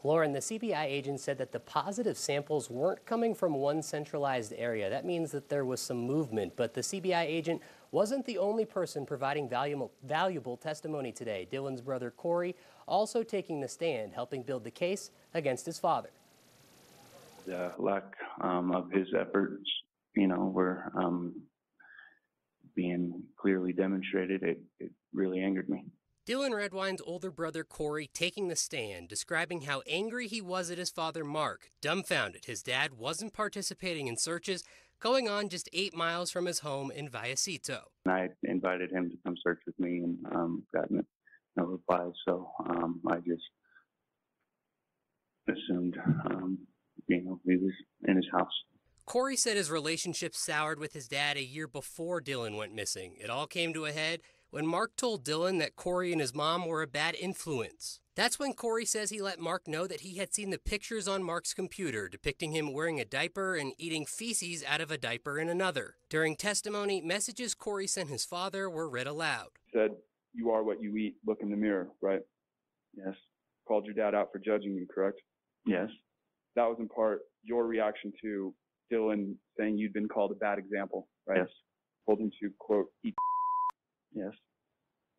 Lauren, the CBI agent said that the positive samples weren't coming from one centralized area. That means that there was some movement, but the CBI agent wasn't the only person providing valuable testimony today. Dylan's brother Cory also taking the stand, helping build the case against his father. The lack of his efforts, were being clearly demonstrated. It really angered me. Dylan Redwine's older brother Cory taking the stand, describing how angry he was at his father Mark, dumbfounded his dad wasn't participating in searches going on just 8 miles from his home in Vallecito. I invited him to come search with me and got no reply, so I just assumed he was in his house. Cory said his relationship soured with his dad a year before Dylan went missing. It all came to a head when Mark told Dylan that Cory and his mom were a bad influence. That's when Cory says he let Mark know that he had seen the pictures on Mark's computer depicting him wearing a diaper and eating feces out of a diaper in another. During testimony, messages Cory sent his father were read aloud. Said, "You are what you eat, look in the mirror," right? Yes. Called your dad out for judging you, correct? Yes. That was in part your reaction to Dylan saying you'd been called a bad example, right? Yes. Told him to, quote, eat. Yes.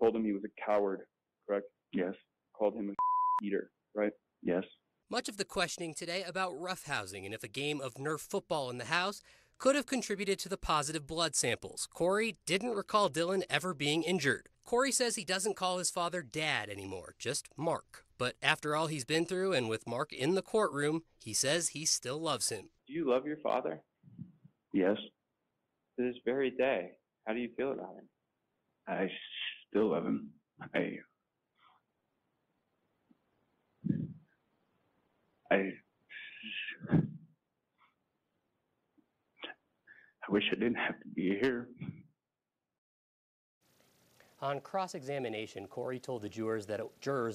Told him he was a coward, correct? Yes. Called him a eater, right? Yes. Much of the questioning today about roughhousing and if a game of Nerf football in the house could have contributed to the positive blood samples. Cory didn't recall Dylan ever being injured. Cory says he doesn't call his father Dad anymore, just Mark. But after all he's been through and with Mark in the courtroom, he says he still loves him. Do you love your father? Yes. To this very day, how do you feel about him? I still love him. I wish I didn't have to be here. On cross-examination, Cory told the jurors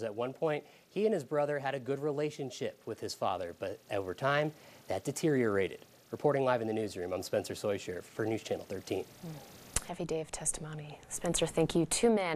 at one point he and his brother had a good relationship with his father, but over time, that deteriorated. Reporting live in the newsroom, I'm Spencer Soysher for News Channel 13. Heavy day of testimony. Spencer, thank you. 2 men